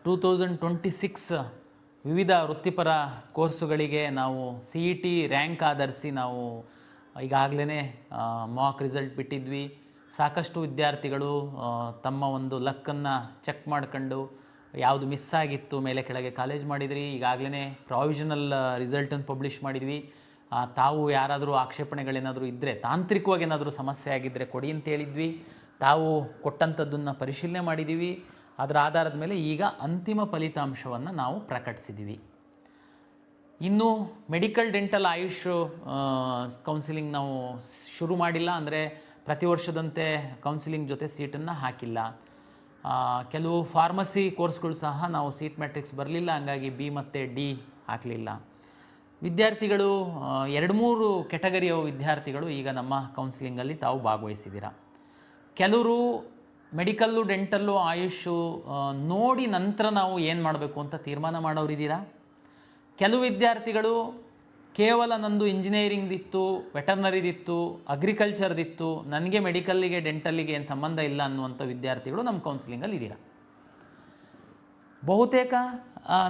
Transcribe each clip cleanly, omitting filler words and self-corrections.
2026 ವಿವಿಧ ವೃತ್ತಿಪರ ಕೋರ್ಸುಗಳಿಗೆ ನಾವು CET ರ್ಯಾಂಕ್ ಆಧರಿಸಿ ನಾವು ಈಗಾಗಲೇ ಮಾಕ್ ರಿಸಲ್ಟ್ ಬಿಟ್ಟಿದ್ವಿ. ಸಾಕಷ್ಟು ವಿದ್ಯಾರ್ಥಿಗಳು ತಮ್ಮ ಒಂದು ಲಕ್ಕನ್ನು ಚೆಕ್ ಮಾಡ್ಕೊಂಡು ಯಾವುದು ಮಿಸ್ ಆಗಿತ್ತು ಮೇಲೆ ಕೆಳಗೆ ಕಾಲೇಜ್ ಮಾಡಿದ್ರಿ. ಈಗಾಗಲೇ ಪ್ರಾವಿಷನಲ್ ರಿಸಲ್ಟನ್ನು ಪಬ್ಲಿಷ್ ಮಾಡಿದ್ವಿ. ತಾವು ಯಾರಾದರೂ ಆಕ್ಷೇಪಣೆಗಳೇನಾದರೂ ಇದ್ದರೆ, ತಾಂತ್ರಿಕವಾಗಿ ಏನಾದರೂ ಸಮಸ್ಯೆ ಆಗಿದ್ದರೆ ಕೊಡಿ ಅಂತ ಹೇಳಿದ್ವಿ. ತಾವು ಕೊಟ್ಟಂಥದ್ದನ್ನು ಪರಿಶೀಲನೆ ಮಾಡಿದ್ದೀವಿ. ಅದರ ಆಧಾರದ ಮೇಲೆ ಈಗ ಅಂತಿಮ ಫಲಿತಾಂಶವನ್ನು ನಾವು ಪ್ರಕಟಿಸಿದ್ದೀವಿ. ಇನ್ನು ಮೆಡಿಕಲ್, ಡೆಂಟಲ್, ಆಯುಷ್ ಕೌನ್ಸಿಲಿಂಗ್ ನಾವು ಶುರು ಮಾಡಿಲ್ಲ. ಅಂದರೆ ಪ್ರತಿ ವರ್ಷದಂತೆ ಕೌನ್ಸಿಲಿಂಗ್ ಜೊತೆ ಸೀಟನ್ನು ಹಾಕಿಲ್ಲ. ಕೆಲವು ಫಾರ್ಮಸಿ ಕೋರ್ಸ್ಗಳು ಸಹ ನಾವು ಸೀಟ್ ಮ್ಯಾಟ್ರಿಕ್ಸ್ ಬರಲಿಲ್ಲ, ಹಂಗಾಗಿ B ಮತ್ತು D ಹಾಕಲಿಲ್ಲ. ವಿದ್ಯಾರ್ಥಿಗಳು 2-3 ಕೆಟಗರಿಯ ವಿದ್ಯಾರ್ಥಿಗಳು ಈಗ ನಮ್ಮ ಕೌನ್ಸಿಲಿಂಗಲ್ಲಿ ತಾವು ಭಾಗವಹಿಸಿದ್ದೀರ. ಕೆಲವರು ಮೆಡಿಕಲ್ಲು, ಡೆಂಟಲ್ಲು, ಆಯುಷು ನೋಡಿ ನಂತರ ನಾವು ಏನು ಮಾಡಬೇಕು ಅಂತ ತೀರ್ಮಾನ ಮಾಡೋರಿದ್ದೀರಾ. ಕೆಲವು ವಿದ್ಯಾರ್ಥಿಗಳು ಕೇವಲ ನಂದು ಇಂಜಿನಿಯರಿಂಗ್ದಿತ್ತು, ವೆಟರ್ನರಿದಿತ್ತು, ಅಗ್ರಿಕಲ್ಚರ್ದಿತ್ತು, ನನಗೆ ಮೆಡಿಕಲ್ಲಿಗೆ ಡೆಂಟಲ್ಲಿಗೆ ಏನು ಸಂಬಂಧ ಇಲ್ಲ ಅನ್ನುವಂಥ ವಿದ್ಯಾರ್ಥಿಗಳು ನಮ್ಮ ಕೌನ್ಸಿಲಿಂಗಲ್ಲಿ ಇದ್ದೀರಾ. ಬಹುತೇಕ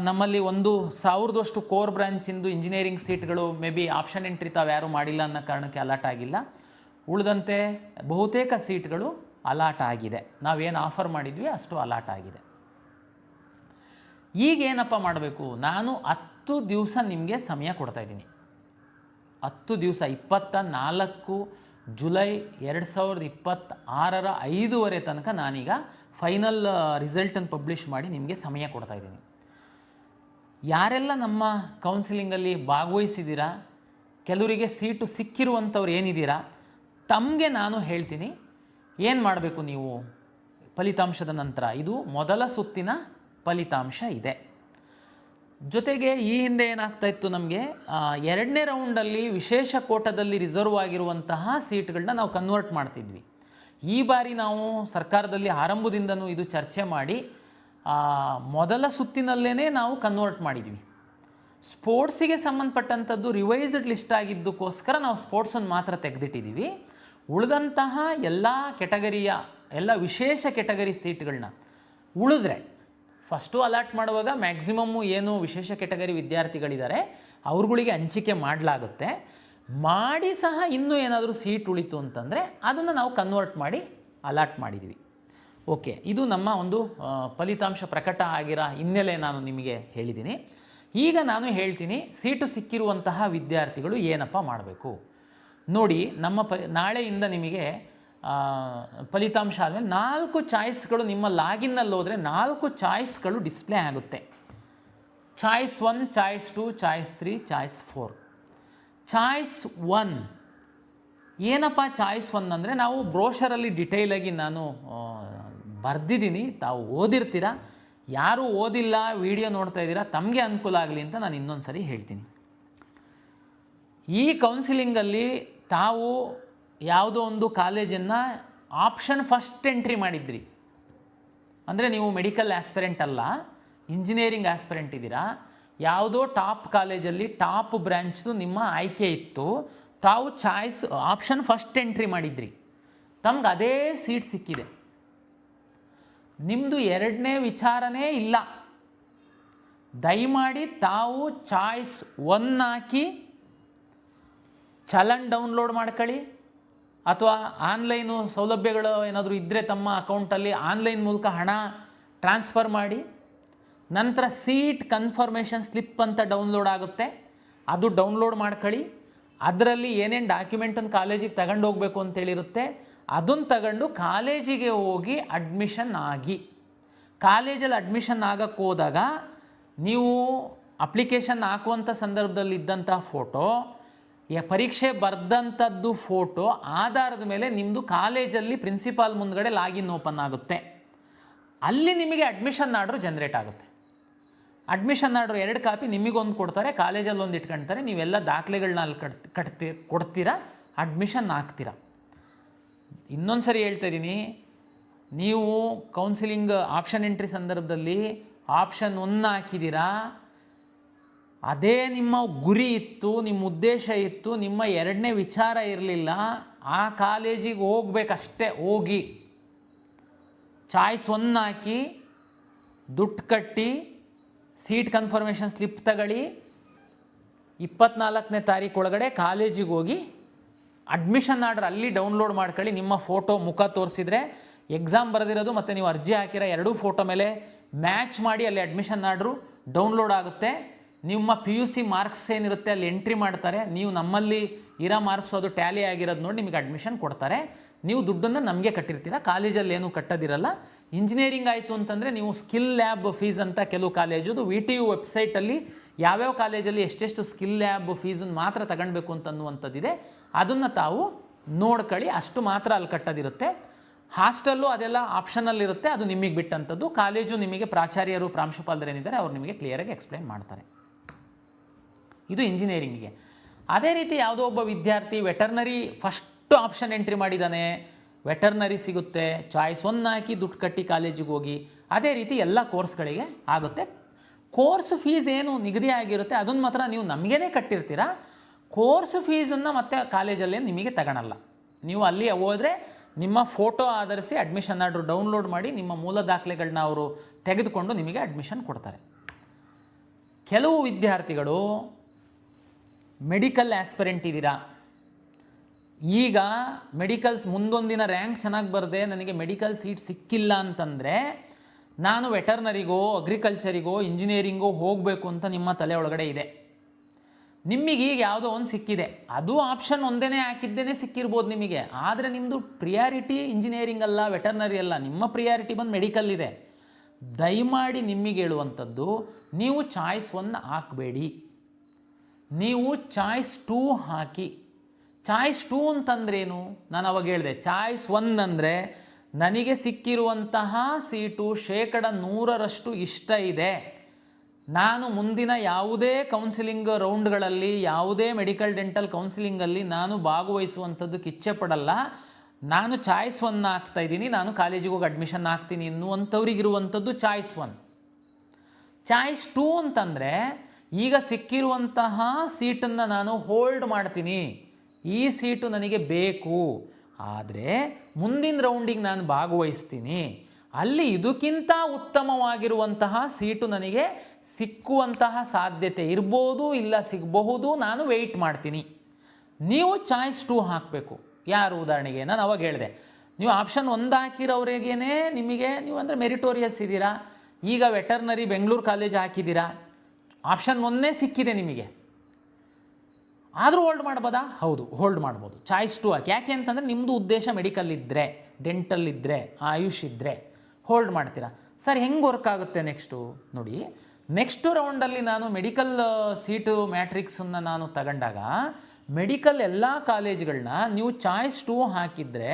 ನಮ್ಮಲ್ಲಿ 1,000ದಷ್ಟು ಕೋರ್ ಬ್ರಾಂಚಿಂದು ಇಂಜಿನಿಯರಿಂಗ್ ಸೀಟ್ಗಳು ಮೇ ಬಿ ಆಪ್ಷನ್ ಎಂಟ್ರಿ ತಾವು ಯಾರೂ ಮಾಡಿಲ್ಲ ಅನ್ನೋ ಕಾರಣಕ್ಕೆ ಅಲಾಟ್ ಆಗಿಲ್ಲ. ಉಳಿದಂತೆ ಬಹುತೇಕ ಸೀಟ್ಗಳು ಅಲಾಟ್ ಆಗಿದೆ. ನಾವೇನು ಆಫರ್ ಮಾಡಿದ್ವಿ ಅಷ್ಟು ಅಲಾಟ್ ಆಗಿದೆ. ಈಗೇನಪ್ಪ ಮಾಡಬೇಕು? ನಾನು 10 ದಿವಸ ನಿಮಗೆ ಸಮಯ ಕೊಡ್ತಾಯಿದ್ದೀನಿ. 10 ದಿವಸ 24 ಜುಲೈ 2026 5:30 ತನಕ ನಾನೀಗ ಫೈನಲ್ ರಿಸಲ್ಟನ್ನು ಪಬ್ಲಿಷ್ ಮಾಡಿ ನಿಮಗೆ ಸಮಯ ಕೊಡ್ತಾಯಿದ್ದೀನಿ. ಯಾರೆಲ್ಲ ನಮ್ಮ ಕೌನ್ಸಿಲಿಂಗಲ್ಲಿ ಭಾಗವಹಿಸಿದ್ದೀರಾ, ಕೆಲವರಿಗೆ ಸೀಟು ಸಿಕ್ಕಿರುವಂಥವ್ರು ಏನಿದ್ದೀರಾ, ತಮಗೆ ನಾನು ಹೇಳ್ತೀನಿ ಏನು ಮಾಡಬೇಕು ನೀವು ಫಲಿತಾಂಶದ ನಂತರ. ಇದು ಮೊದಲ ಸುತ್ತಿನ ಫಲಿತಾಂಶ ಇದೆ. ಜೊತೆಗೆ ಈ ಹಿಂದೆ ಏನಾಗ್ತಾಯಿತ್ತು, ನಮಗೆ 2ನೇ ರೌಂಡಲ್ಲಿ ವಿಶೇಷ ಕೋಟದಲ್ಲಿ ರಿಸರ್ವ್ ಆಗಿರುವಂತಹ ಸೀಟ್ಗಳನ್ನ ನಾವು ಕನ್ವರ್ಟ್ ಮಾಡ್ತಿದ್ವಿ. ಈ ಬಾರಿ ನಾವು ಸರ್ಕಾರದಲ್ಲಿ ಆರಂಭದಿಂದನೂ ಇದು ಚರ್ಚೆ ಮಾಡಿ ಮೊದಲ ಸುತ್ತಿನಲ್ಲೇ ನಾವು ಕನ್ವರ್ಟ್ ಮಾಡಿದ್ವಿ. ಸ್ಪೋರ್ಟ್ಸಿಗೆ ಸಂಬಂಧಪಟ್ಟಂಥದ್ದು ರಿವೈಸ್ಡ್ ಲಿಸ್ಟ್ ಆಗಿದ್ದಕ್ಕೋಸ್ಕರ ನಾವು ಸ್ಪೋರ್ಟ್ಸನ್ನು ಮಾತ್ರ ತೆಗೆದಿಟ್ಟಿದ್ದೀವಿ. ಉಳಿದಂತಹ ಎಲ್ಲ ಕೆಟಗರಿಯ ಎಲ್ಲ ವಿಶೇಷ ಕೆಟಗರಿ ಸೀಟ್ಗಳನ್ನ ಉಳಿದ್ರೆ ಫಸ್ಟು ಅಲಾಟ್ ಮಾಡುವಾಗ ಮ್ಯಾಕ್ಸಿಮಮ್ಮು ಏನು ವಿಶೇಷ ಕೆಟಗರಿ ವಿದ್ಯಾರ್ಥಿಗಳಿದ್ದಾರೆ ಅವ್ರುಗಳಿಗೆ ಹಂಚಿಕೆ ಮಾಡಲಾಗುತ್ತೆ. ಮಾಡಿ ಸಹ ಇನ್ನೂ ಏನಾದರೂ ಸೀಟ್ ಉಳಿತು ಅಂತಂದರೆ ಅದನ್ನು ನಾವು ಕನ್ವರ್ಟ್ ಮಾಡಿ ಅಲಾಟ್ ಮಾಡಿದ್ವಿ. ಓಕೆ, ಇದು ನಮ್ಮ ಒಂದು ಫಲಿತಾಂಶ ಪ್ರಕಟ ಆಗಿರೋ ಹಿನ್ನೆಲೆ ನಾನು ನಿಮಗೆ ಹೇಳಿದ್ದೀನಿ. ಈಗ ನಾನು ಹೇಳ್ತೀನಿ ಸೀಟು ಸಿಕ್ಕಿರುವಂತಹ ವಿದ್ಯಾರ್ಥಿಗಳು ಏನಪ್ಪ ಮಾಡಬೇಕು ನೋಡಿ. ನಾಳೆಯಿಂದ ನಿಮಗೆ ಫಲಿತಾಂಶ ಆದಮೇಲೆ 4 ಚಾಯ್ಸ್ಗಳು ನಿಮ್ಮ ಲಾಗಿನ್ನಲ್ಲಿ ಹೋದರೆ 4 ಚಾಯ್ಸ್ಗಳು ಡಿಸ್ಪ್ಲೇ ಆಗುತ್ತೆ. Choice 1, choice 2, choice 3, choice 4. Choice 1 ಏನಪ್ಪ? ಚಾಯ್ಸ್ 1 ಅಂದರೆ ನಾವು ಬ್ರೋಷರಲ್ಲಿ ಡಿಟೇಲಾಗಿ ನಾನು ಬರೆದಿದ್ದೀನಿ, ತಾವು ಓದಿರ್ತೀರ. ಯಾರು ಓದಿಲ್ಲ, ವಿಡಿಯೋ ನೋಡ್ತಾ ಇದ್ದೀರಾ, ತಮಗೆ ಅನುಕೂಲ ಆಗಲಿ ಅಂತ ನಾನು ಇನ್ನೊಂದು ಸರಿ ಹೇಳ್ತೀನಿ. ಈ ಕೌನ್ಸಿಲಿಂಗಲ್ಲಿ ತಾವು ಯಾವುದೋ ಒಂದು ಕಾಲೇಜನ್ನು ಆಪ್ಷನ್ ಫಸ್ಟ್ ಎಂಟ್ರಿ ಮಾಡಿದ್ರಿ ಅಂದರೆ ನೀವು ಮೆಡಿಕಲ್ ಆಸ್ಪಿರೆಂಟ್ ಅಲ್ಲ, ಇಂಜಿನಿಯರಿಂಗ್ ಆಸ್ಪಿರೆಂಟ್ ಇದ್ದೀರಾ. ಯಾವುದೋ ಟಾಪ್ ಕಾಲೇಜಲ್ಲಿ ಟಾಪ್ ಬ್ರ್ಯಾಂಚ್ದು ನಿಮ್ಮ ಆಯ್ಕೆ ಇತ್ತು, ತಾವು ಚಾಯ್ಸ್ ಆಪ್ಷನ್ ಫಸ್ಟ್ ಎಂಟ್ರಿ ಮಾಡಿದ್ರಿ, ತಮ್ಗೆ ಅದೇ ಸೀಟ್ ಸಿಕ್ಕಿದೆ. ನಿಮ್ಮದು 2ನೇ ವಿಚಾರನೇ ಇಲ್ಲ. ದಯಮಾಡಿ ತಾವು ಚಾಯ್ಸ್ 1 ಹಾಕಿ ಚಲನ್ ಡೌನ್ಲೋಡ್ ಮಾಡ್ಕೊಳ್ಳಿ, ಅಥವಾ ಆನ್ಲೈನು ಸೌಲಭ್ಯಗಳು ಏನಾದರೂ ಇದ್ದರೆ ತಮ್ಮ ಅಕೌಂಟಲ್ಲಿ ಆನ್ಲೈನ್ ಮೂಲಕ ಹಣ ಟ್ರಾನ್ಸ್ಫರ್ ಮಾಡಿ. ನಂತರ ಸೀಟ್ ಕನ್ಫರ್ಮೇಷನ್ ಸ್ಲಿಪ್ ಅಂತ ಡೌನ್ಲೋಡ್ ಆಗುತ್ತೆ, ಅದು ಡೌನ್ಲೋಡ್ ಮಾಡ್ಕೊಳ್ಳಿ. ಅದರಲ್ಲಿ ಏನೇನು ಡಾಕ್ಯುಮೆಂಟನ್ನು ಕಾಲೇಜಿಗೆ ತಗೊಂಡು ಹೋಗಬೇಕು ಅಂತೇಳಿರುತ್ತೆ, ಅದನ್ನು ತಗೊಂಡು ಕಾಲೇಜಿಗೆ ಹೋಗಿ ಅಡ್ಮಿಷನ್ ಆಗಿ. ಕಾಲೇಜಲ್ಲಿ ಅಡ್ಮಿಷನ್ ಆಗಕ್ಕೆ ಹೋದಾಗ ನೀವು ಅಪ್ಲಿಕೇಶನ್ ಹಾಕುವಂಥ ಸಂದರ್ಭದಲ್ಲಿ ಇದ್ದಂಥ ಫೋಟೋ, ಪರೀಕ್ಷೆ ಬರೆದಂಥದ್ದು ಫೋಟೋ ಆಧಾರದ ಮೇಲೆ ನಿಮ್ಮದು ಕಾಲೇಜಲ್ಲಿ ಪ್ರಿನ್ಸಿಪಾಲ್ ಮುಂದ್ಗಡೆ ಲಾಗಿನ್ ಓಪನ್ ಆಗುತ್ತೆ. ಅಲ್ಲಿ ನಿಮಗೆ ಅಡ್ಮಿಷನ್ ಆರ್ಡ್ರು ಜನ್ರೇಟ್ ಆಗುತ್ತೆ. ಅಡ್ಮಿಷನ್ ಆರ್ಡ್ರು 2 ಕಾಪಿ ನಿಮಗೊಂದು ಕೊಡ್ತಾರೆ, ಕಾಲೇಜಲ್ಲಿ ಒಂದು ಇಟ್ಕೊಳ್ತಾರೆ. ನೀವೆಲ್ಲ ದಾಖಲೆಗಳನ್ನ ಅಲ್ಲಿ ಕೊಡ್ತೀರಾ, ಅಡ್ಮಿಷನ್ ಆಗ್ತೀರಾ. ಇನ್ನೊಂದು ಸರಿ ಹೇಳ್ತಾ ಇದ್ದೀನಿ, ನೀವು ಕೌನ್ಸಿಲಿಂಗ್ ಆಪ್ಷನ್ ಎಂಟ್ರಿ ಸಂದರ್ಭದಲ್ಲಿ ಆಪ್ಷನ್ 1 ಹಾಕಿದ್ದೀರಾ, ಅದೇ ನಿಮ್ಮ ಗುರಿ ಇತ್ತು, ನಿಮ್ಮ ಉದ್ದೇಶ ಇತ್ತು, ನಿಮ್ಮ 2ನೇ ವಿಚಾರ ಇರಲಿಲ್ಲ, ಆ ಕಾಲೇಜಿಗೆ ಹೋಗ್ಬೇಕಷ್ಟೇ. ಹೋಗಿ ಚಾಯ್ಸ್ 1 ಹಾಕಿ ದುಡ್ಡು ಕಟ್ಟಿ ಸೀಟ್ ಕನ್ಫರ್ಮೇಷನ್ ಸ್ಲಿಪ್ ತಗೊಳ್ಳಿ, 24ನೇ ತಾರೀಕು ಒಳಗಡೆ ಕಾಲೇಜಿಗೆ ಹೋಗಿ ಅಡ್ಮಿಷನ್ ಆರ್ಡರ್ ಅಲ್ಲಿ ಡೌನ್ಲೋಡ್ ಮಾಡ್ಕೊಳ್ಳಿ. ನಿಮ್ಮ ಫೋಟೋ ಮುಖ ತೋರಿಸಿದ್ರೆ ಎಕ್ಸಾಮ್ ಬರೆದಿರೋದು ಮತ್ತು ನೀವು ಅರ್ಜಿ ಹಾಕಿರೋ ಎರಡೂ ಫೋಟೋ ಮೇಲೆ ಮ್ಯಾಚ್ ಮಾಡಿ ಅಲ್ಲಿ ಅಡ್ಮಿಷನ್ ಆರ್ಡ್ರು ಡೌನ್ಲೋಡ್ ಆಗುತ್ತೆ. ನಿಮ್ಮ PUC ಮಾರ್ಕ್ಸ್ ಏನಿರುತ್ತೆ ಅಲ್ಲಿ ಎಂಟ್ರಿ ಮಾಡ್ತಾರೆ. ನೀವು ನಮ್ಮಲ್ಲಿ ಇರೋ ಮಾರ್ಕ್ಸು ಅದು ಟ್ಯಾಲಿ ಆಗಿರೋದು ನೋಡಿ ನಿಮಗೆ ಅಡ್ಮಿಷನ್ ಕೊಡ್ತಾರೆ. ನೀವು ದುಡ್ಡನ್ನು ನಮಗೆ ಕಟ್ಟಿರ್ತೀರ, ಕಾಲೇಜಲ್ಲಿ ಏನೂ ಕಟ್ಟೋದಿರಲ್ಲ. ಇಂಜಿನಿಯರಿಂಗ್ ಆಯಿತು ಅಂತಂದರೆ ನೀವು ಸ್ಕಿಲ್ ಲ್ಯಾಬ್ ಫೀಸ್ ಅಂತ ಕೆಲವು ಕಾಲೇಜದು VTU ವೆಬ್ಸೈಟಲ್ಲಿ ಯಾವ್ಯಾವ ಕಾಲೇಜಲ್ಲಿ ಎಷ್ಟೆಷ್ಟು ಸ್ಕಿಲ್ ಲ್ಯಾಬ್ ಫೀಸನ್ನು ಮಾತ್ರ ತಗೊಳ್ಬೇಕು ಅಂತನ್ನುವಂಥದ್ದಿದೆ. ಅದನ್ನು ತಾವು ನೋಡ್ಕೊಳ್ಳಿ, ಅಷ್ಟು ಮಾತ್ರ ಅಲ್ಲಿ ಕಟ್ಟೋದಿರುತ್ತೆ. ಹಾಸ್ಟೆಲ್ಲು ಅದೆಲ್ಲ ಆಪ್ಷನಲ್ಲಿರುತ್ತೆ, ಅದು ನಿಮಗೆ ಬಿಟ್ಟಂಥದ್ದು. ಕಾಲೇಜು ನಿಮಗೆ ಪ್ರಾಚಾರ್ಯರು ಪ್ರಾಂಶುಪಾಲರೇನಿದ್ದಾರೆ ಅವ್ರು ನಿಮಗೆ ಕ್ಲಿಯರಾಗಿ ಎಕ್ಸ್ಪ್ಲೈನ್ ಮಾಡ್ತಾರೆ. ಇದು ಇಂಜಿನಿಯರಿಂಗಿಗೆ. ಅದೇ ರೀತಿ ಯಾವುದೋ ಒಬ್ಬ ವಿದ್ಯಾರ್ಥಿ ವೆಟರ್ನರಿ ಫಸ್ಟ್ ಆಪ್ಷನ್ ಎಂಟ್ರಿ ಮಾಡಿದ್ದಾನೆ, ವೆಟರ್ನರಿ ಸಿಗುತ್ತೆ, ಚಾಯ್ಸ್ 1 ಹಾಕಿ ದುಡ್ಡು ಕಟ್ಟಿ ಕಾಲೇಜಿಗೆ ಹೋಗಿ. ಅದೇ ರೀತಿ ಎಲ್ಲ ಕೋರ್ಸ್ಗಳಿಗೆ ಆಗುತ್ತೆ. ಕೋರ್ಸ್ ಫೀಸ್ ಏನು ನಿಗದಿ ಆಗಿರುತ್ತೆ ಅದನ್ನು ಮಾತ್ರ ನೀವು ನಮಗೇ ಕಟ್ಟಿರ್ತೀರ. ಕೋರ್ಸ್ ಫೀಸನ್ನು ಮತ್ತೆ ಕಾಲೇಜಲ್ಲೇ ನಿಮಗೆ ತಗೊಳಲ್ಲ. ನೀವು ಅಲ್ಲಿ ಹೋದರೆ ನಿಮ್ಮ ಫೋಟೋ ಆಧರಿಸಿ ಅಡ್ಮಿಷನ್ ಆರ್ಡ್ರು ಡೌನ್ಲೋಡ್ ಮಾಡಿ ನಿಮ್ಮ ಮೂಲ ದಾಖಲೆಗಳನ್ನ ಅವರು ತೆಗೆದುಕೊಂಡು ನಿಮಗೆ ಅಡ್ಮಿಷನ್ ಕೊಡ್ತಾರೆ. ಕೆಲವು ವಿದ್ಯಾರ್ಥಿಗಳು ಮೆಡಿಕಲ್ ಆಸ್ಪಿರೆಂಟ್ ಇದ್ದೀರಾ, ಈಗ ಮೆಡಿಕಲ್ಸ್ ಮುಂದೊಂದಿನ ರ್ಯಾಂಕ್ ಚೆನ್ನಾಗಿ ಬರದೆ ನನಗೆ ಮೆಡಿಕಲ್ ಸೀಟ್ ಸಿಕ್ಕಿಲ್ಲ ಅಂತಂದರೆ ನಾನು ವೆಟರ್ನರಿಗೋ ಅಗ್ರಿಕಲ್ಚರಿಗೋ ಇಂಜಿನಿಯರಿಂಗೋ ಹೋಗಬೇಕು ಅಂತ ನಿಮ್ಮ ತಲೆ ಒಳಗಡೆ ಇದೆ. ನಿಮಗೆ ಈಗ ಯಾವುದೋ ಒಂದು ಸಿಕ್ಕಿದೆ, ಅದು ಆಪ್ಷನ್ ಒಂದೇ ಹಾಕಿದ್ದೇನೆ ಸಿಕ್ಕಿರ್ಬೋದು ನಿಮಗೆ. ಆದರೆ ನಿಮ್ಮದು ಪ್ರಿಯಾರಿಟಿ ಇಂಜಿನಿಯರಿಂಗ್ ಅಲ್ಲ, ವೆಟರ್ನರಿ ಅಲ್ಲ, ನಿಮ್ಮ ಪ್ರಿಯಾರಿಟಿ ಬಂದು ಮೆಡಿಕಲ್ ಇದೆ. ದಯಮಾಡಿ ನಿಮಗೆ ಹೇಳುವಂಥದ್ದು, ನೀವು ಚಾಯ್ಸ್ 1 ಹಾಕಬೇಡಿ, ನೀವು ಚಾಯ್ಸ್ 2 ಹಾಕಿ. ಚಾಯ್ಸ್ 2 ಅಂತಂದ್ರೇನು? ನಾನು ಅವಾಗ ಹೇಳಿದೆ, ಚಾಯ್ಸ್ 1 ಅಂದರೆ ನನಗೆ ಸಿಕ್ಕಿರುವಂತಹ ಸೀಟು 100% ಇಷ್ಟ ಇದೆ, ನಾನು ಮುಂದಿನ ಯಾವುದೇ ಕೌನ್ಸಿಲಿಂಗ್ ರೌಂಡ್ಗಳಲ್ಲಿ ಯಾವುದೇ ಮೆಡಿಕಲ್ ಡೆಂಟಲ್ ಕೌನ್ಸಿಲಿಂಗಲ್ಲಿ ನಾನು ಭಾಗವಹಿಸುವಂಥದ್ದಕ್ಕೆ ಇಚ್ಛೆ ಪಡಲ್ಲ, ನಾನು ಚಾಯ್ಸ್ 1 ಹಾಕ್ತಾ ಇದ್ದೀನಿ, ನಾನು ಕಾಲೇಜಿಗೆ ಹೋಗಿ ಅಡ್ಮಿಷನ್ ಆಗ್ತೀನಿ ಎನ್ನುವಂಥವ್ರಿಗಿರುವಂಥದ್ದು ಚಾಯ್ಸ್ 1. ಚಾಯ್ಸ್ 2 ಅಂತಂದರೆ ಈಗ ಸಿಕ್ಕಿರುವಂತಹ ಸೀಟನ್ನು ನಾನು ಹೋಲ್ಡ್ ಮಾಡ್ತೀನಿ, ಈ ಸೀಟು ನನಗೆ ಬೇಕು, ಆದರೆ ಮುಂದಿನ ರೌಂಡಿಗೆ ನಾನು ಭಾಗವಹಿಸ್ತೀನಿ, ಅಲ್ಲಿ ಇದಕ್ಕಿಂತ ಉತ್ತಮವಾಗಿರುವಂತಹ ಸೀಟು ನನಗೆ ಸಿಕ್ಕುವಂತಹ ಸಾಧ್ಯತೆ ಇರ್ಬೋದು, ಇಲ್ಲ ಸಿಗಬಹುದು, ನಾನು ವೆಯ್ಟ್ ಮಾಡ್ತೀನಿ. ನೀವು ಚಾಯ್ಸ್ 2 ಹಾಕಬೇಕು. ಯಾರು? ಉದಾಹರಣೆಗೆ ನಾನು ಅವಾಗ ಹೇಳಿದೆ, ನೀವು ಆಪ್ಷನ್ 1 ಹಾಕಿರೋರಿಗೇ ನಿಮಗೆ, ನೀವು ಅಂದರೆ ಮೆರಿಟೋರಿಯಸ್ ಇದ್ದೀರಾ, ಈಗ ವೆಟರ್ನರಿ ಬೆಂಗಳೂರು ಕಾಲೇಜ್ ಹಾಕಿದ್ದೀರಾ, ಆಪ್ಷನ್ 1 ಸಿಕ್ಕಿದೆ ನಿಮಗೆ, ಆದರೂ ಹೋಲ್ಡ್ ಮಾಡ್ಬೋದಾ? ಹೌದು, ಹೋಲ್ಡ್ ಮಾಡ್ಬೋದು. ಚಾಯ್ಸ್ 2 ಹಾಕಿ. ಯಾಕೆ ಅಂತಂದರೆ ನಿಮ್ಮದು ಉದ್ದೇಶ ಮೆಡಿಕಲ್ ಇದ್ದರೆ, ಡೆಂಟಲ್ ಇದ್ದರೆ, ಆಯುಷ್ ಇದ್ದರೆ ಹೋಲ್ಡ್ ಮಾಡ್ತೀರಾ. ಸರ್ ಹೆಂಗೆ ವರ್ಕ್ ಆಗುತ್ತೆ ನೆಕ್ಸ್ಟು ನೋಡಿ, ನೆಕ್ಸ್ಟ್ ರೌಂಡಲ್ಲಿ ನಾನು ಮೆಡಿಕಲ್ ಸೀಟು ಮ್ಯಾಟ್ರಿಕ್ಸನ್ನು ನಾನು ತಗೊಂಡಾಗ ಮೆಡಿಕಲ್ ಎಲ್ಲ ಕಾಲೇಜ್ಗಳನ್ನ ನೀವು ಚಾಯ್ಸ್ 2 ಹಾಕಿದರೆ